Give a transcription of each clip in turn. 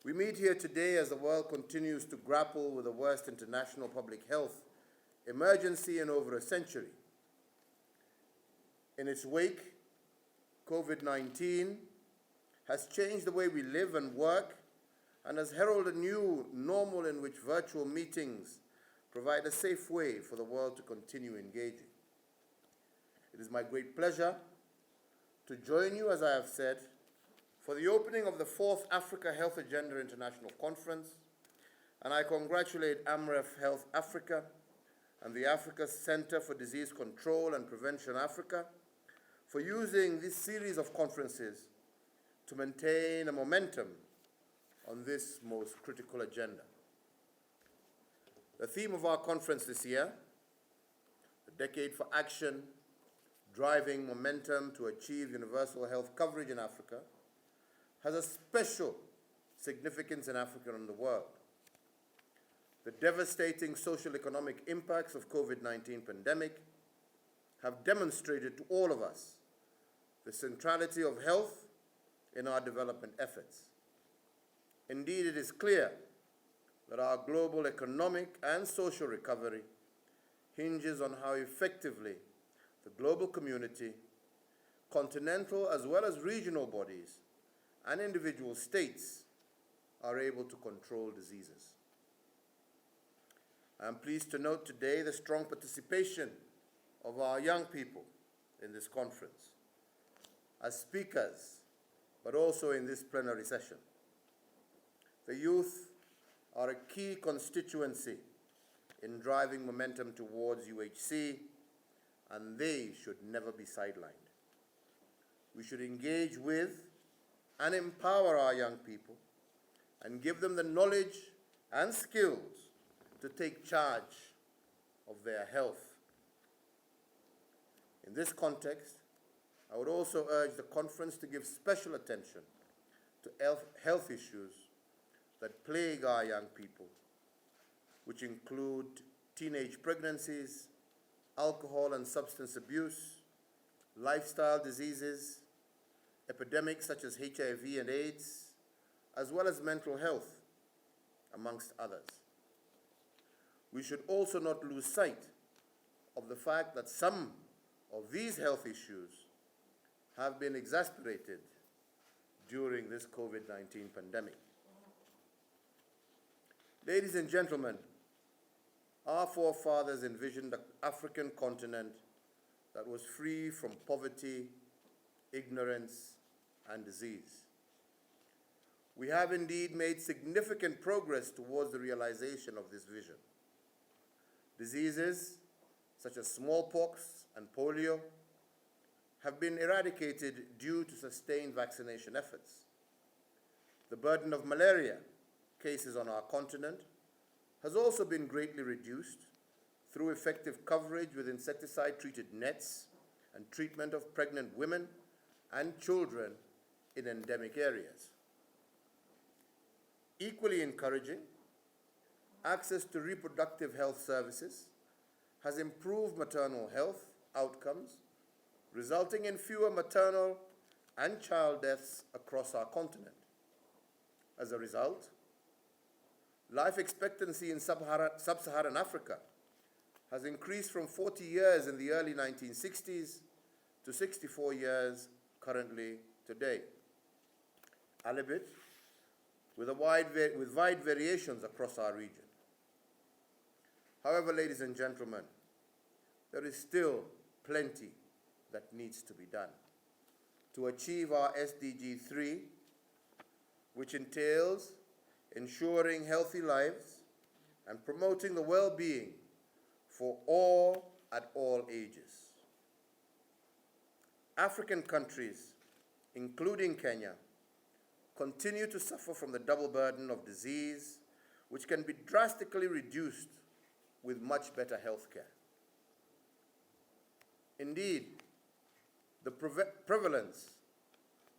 We meet here today as the world continues to grapple with the worst international public health emergency in over a century. In its wake, COVID-19 has changed the way we live and work and has heralded a new normal in which virtual meetings provide a safe way for the world to continue engaging. It is my great pleasure to join you, as I have said, for the opening of the 4th Africa Health Agenda International Conference, and I congratulate AMREF Health Africa and the Africa Center for Disease Control and Prevention Africa for using this series of conferences to maintain a momentum on this most critical agenda. The theme of our conference this year, "A Decade for Action, Driving Momentum to Achieve Universal Health Coverage in Africa," has a special significance in Africa and the world. The devastating social economic impacts of COVID-19 pandemic have demonstrated to all of us the centrality of health in our development efforts. Indeed, it is clear that our global economic and social recovery hinges on how effectively the global community, continental as well as regional bodies, and individual states are able to control diseases. I am pleased to note today the strong participation of our young people in this conference as speakers, but also in this plenary session. The youth are a key constituency in driving momentum towards UHC, and they should never be sidelined. We should engage with and empower our young people and give them the knowledge and skills to take charge of their health. In this context, I would also urge the conference to give special attention to health issues that plague our young people, which include teenage pregnancies, alcohol and substance abuse, lifestyle diseases, epidemics such as HIV and AIDS, as well as mental health, amongst others. We should also not lose sight of the fact that some of these health issues have been exacerbated during this COVID-19 pandemic. Ladies and gentlemen, our forefathers envisioned an African continent that was free from poverty, ignorance, and disease. We have indeed made significant progress towards the realization of this vision. Diseases such as smallpox and polio have been eradicated due to sustained vaccination efforts. The burden of malaria cases on our continent has also been greatly reduced through effective coverage with insecticide-treated nets and treatment of pregnant women and children in endemic areas. Equally encouraging, access to reproductive health services has improved maternal health outcomes, resulting in fewer maternal and child deaths across our continent. As a result, life expectancy in sub-Saharan Africa has increased from 40 years in the early 1960s to 64 years currently today, albeit with wide variations across our region. However, ladies and gentlemen, there is still plenty that needs to be done to achieve our SDG 3, which entails ensuring healthy lives and promoting the well-being for all at all ages. African countries, including Kenya, continue to suffer from the double burden of disease, which can be drastically reduced with much better health care. Indeed, the prevalence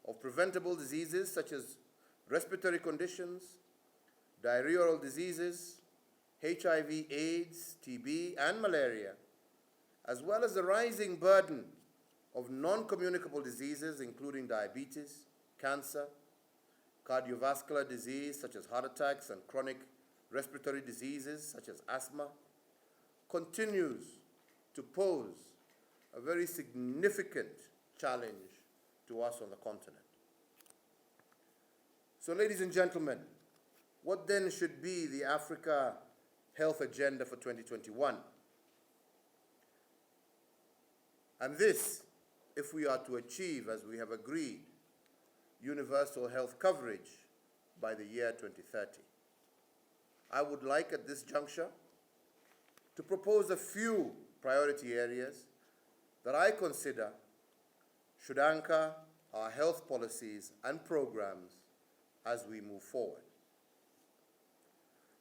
of preventable diseases such as respiratory conditions, diarrheal diseases, HIV, AIDS, TB, and malaria, as well as the rising burden of non-communicable diseases including diabetes, cancer, cardiovascular disease such as heart attacks and chronic respiratory diseases such as asthma, continues to pose a very significant challenge to us on the continent. So, ladies and gentlemen, what then should be the Africa Health Agenda for 2021? And this, if we are to achieve, as we have agreed, universal health coverage by the year 2030. I would like at this juncture to propose a few priority areas that I consider should anchor our health policies and programs as we move forward.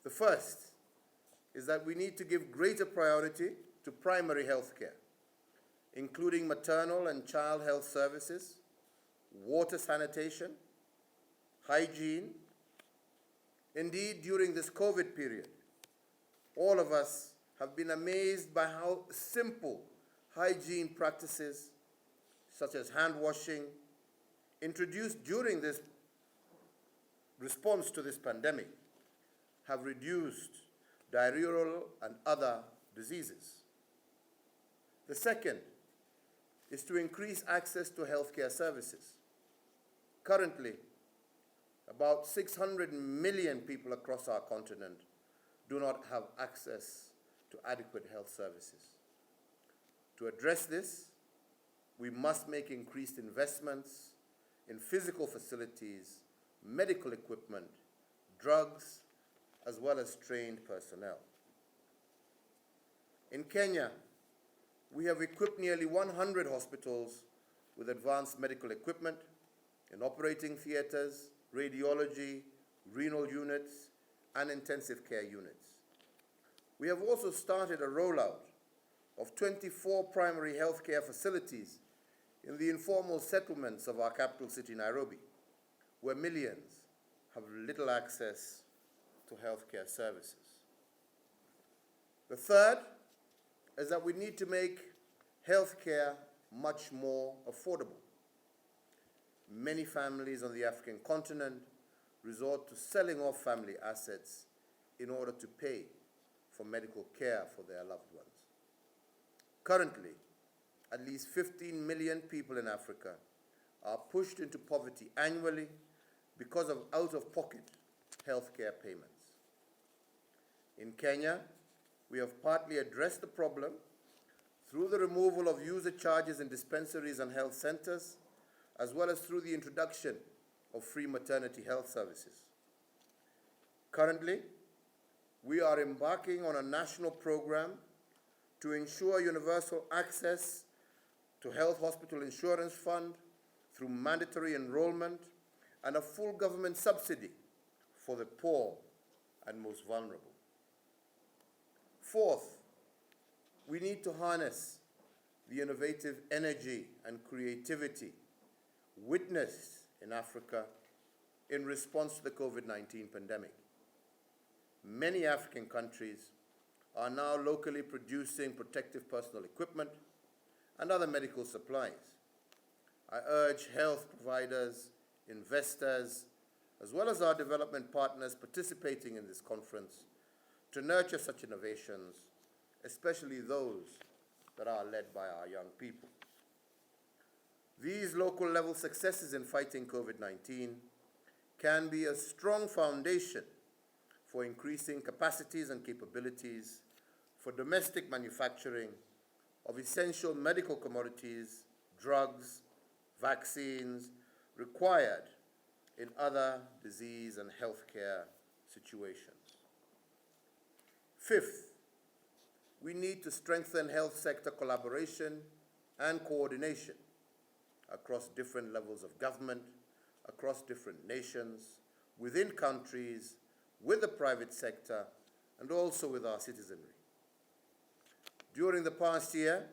The first is that we need to give greater priority to primary health care, including maternal and child health services, water sanitation, hygiene. Indeed, during this COVID period, all of us have been amazed by how simple hygiene practices, such as hand washing, introduced during this response to this pandemic, have reduced diarrheal and other diseases. The second is to increase access to healthcare services. Currently, about 600 million people across our continent do not have access to adequate health services. To address this, we must make increased investments in physical facilities, medical equipment, drugs, as well as trained personnel. In Kenya, we have equipped nearly 100 hospitals with advanced medical equipment in operating theaters, radiology, renal units, and intensive care units. We have also started a rollout of 24 primary healthcare facilities in the informal settlements of our capital city, Nairobi, where millions have little access to healthcare services. The third is that we need to make healthcare much more affordable. Many families on the African continent resort to selling off family assets in order to pay for medical care for their loved ones. Currently, at least 15 million people in Africa are pushed into poverty annually because of out-of-pocket healthcare payments. In Kenya, we have partly addressed the problem through the removal of user charges in dispensaries and health centers, as well as through the introduction of free maternity health services. Currently, we are embarking on a national program to ensure universal access to health hospital insurance fund through mandatory enrollment and a full government subsidy for the poor and most vulnerable. Fourth, we need to harness the innovative energy and creativity witnessed in Africa in response to the COVID-19 pandemic. Many African countries are now locally producing protective personal equipment and other medical supplies. I urge health providers, investors, as well as our development partners participating in this conference to nurture such innovations, especially those that are led by our young people. These local level successes in fighting COVID-19 can be a strong foundation for increasing capacities and capabilities for domestic manufacturing of essential medical commodities, drugs, vaccines required in other disease and healthcare situations. Fifth, we need to strengthen health sector collaboration and coordination across different levels of government, across different nations, within countries, with the private sector, and also with our citizenry. During the past year,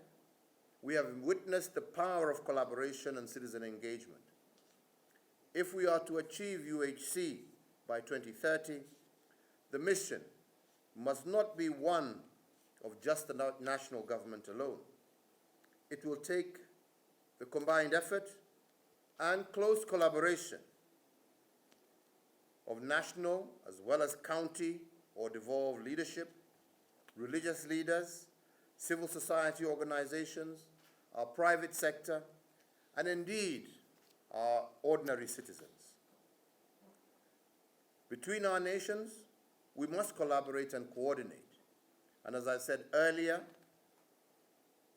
we have witnessed the power of collaboration and citizen engagement. If we are to achieve UHC by 2030, the mission must not be one of just the national government alone. It will take the combined effort and close collaboration of national as well as county or devolved leadership, religious leaders, civil society organizations, our private sector, and indeed our ordinary citizens. Between our nations, we must collaborate and coordinate. And as I said earlier,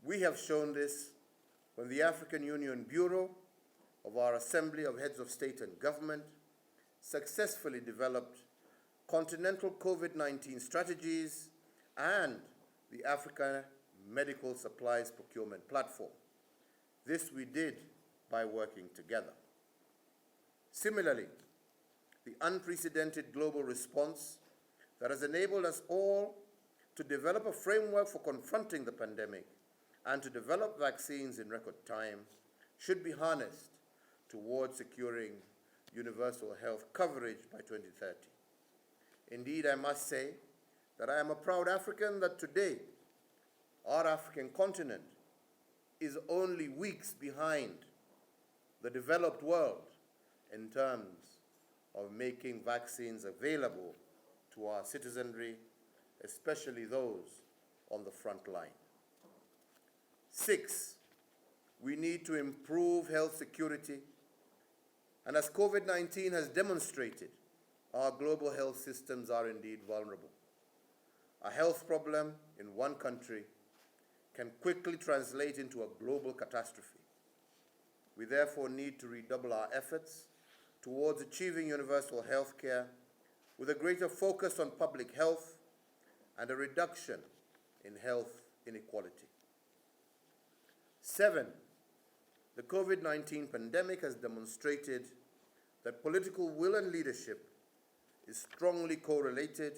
we have shown this when the African Union Bureau of our Assembly of Heads of State and Government successfully developed continental COVID-19 strategies and the Africa Medical Supplies Procurement Platform. This we did by working together. Similarly, the unprecedented global response that has enabled us all to develop a framework for confronting the pandemic and to develop vaccines in record time should be harnessed towards securing universal health coverage by 2030. Indeed, I must say that I am a proud African that today our African continent is only weeks behind the developed world in terms of making vaccines available to our citizenry, especially those on the front line. 6, we need to improve health security, and as COVID-19 has demonstrated, our global health systems are indeed vulnerable. A health problem in one country can quickly translate into a global catastrophe. We therefore need to redouble our efforts towards achieving universal health care with a greater focus on public health and a reduction in health inequality. 7, the COVID-19 pandemic has demonstrated that political will and leadership is strongly correlated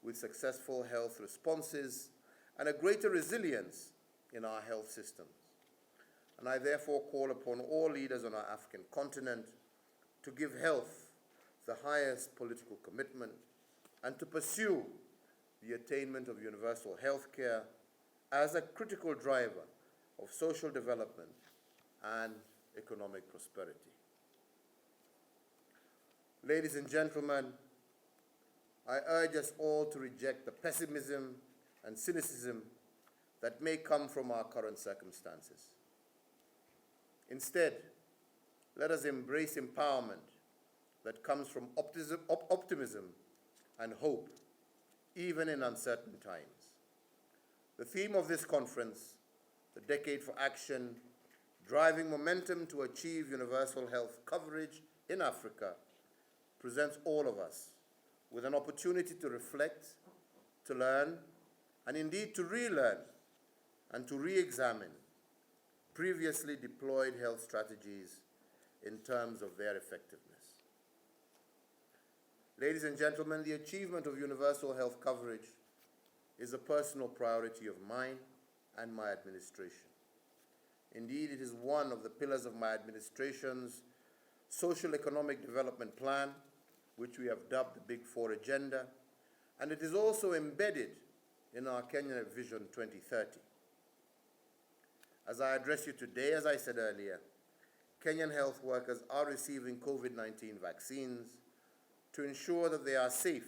with successful health responses and a greater resilience in our health systems. And I therefore call upon all leaders on our African continent to give health the highest political commitment and to pursue the attainment of universal health care as a critical driver of social development and economic prosperity. Ladies and gentlemen, I urge us all to reject the pessimism and cynicism that may come from our current circumstances. Instead, let us embrace empowerment that comes from optimism and hope, even in uncertain times. The theme of this conference, the Decade for Action, driving momentum to achieve universal health coverage in Africa, presents all of us with an opportunity to reflect, to learn, and indeed to relearn and to re-examine previously deployed health strategies in terms of their effectiveness. Ladies and gentlemen, the achievement of universal health coverage is a personal priority of mine and my administration. Indeed, it is one of the pillars of my administration's social economic development plan, which we have dubbed the Big Four Agenda, and it is also embedded in our Kenya Vision 2030. As I address you today, as I said earlier, Kenyan health workers are receiving COVID-19 vaccines to ensure that they are safe,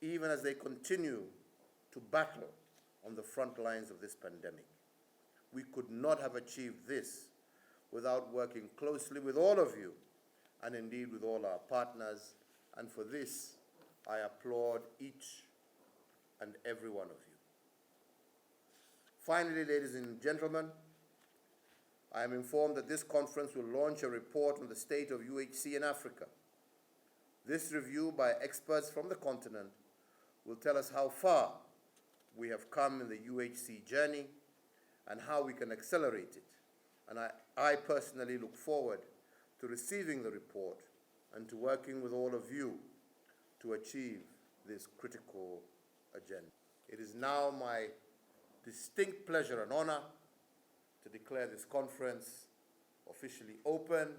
even as they continue to battle on the front lines of this pandemic. We could not have achieved this without working closely with all of you, and indeed with all our partners, and for this, I applaud each and every one of you. Finally, ladies and gentlemen, I am informed that this conference will launch a report on the state of UHC in Africa. This review by experts from the continent will tell us how far we have come in the UHC journey and how we can accelerate it. And I personally look forward to receiving the report and to working with all of you to achieve this critical agenda. It is now my distinct pleasure and honor to declare this conference officially open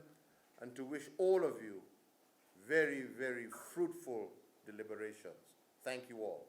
and to wish all of you very, very fruitful deliberations. Thank you all.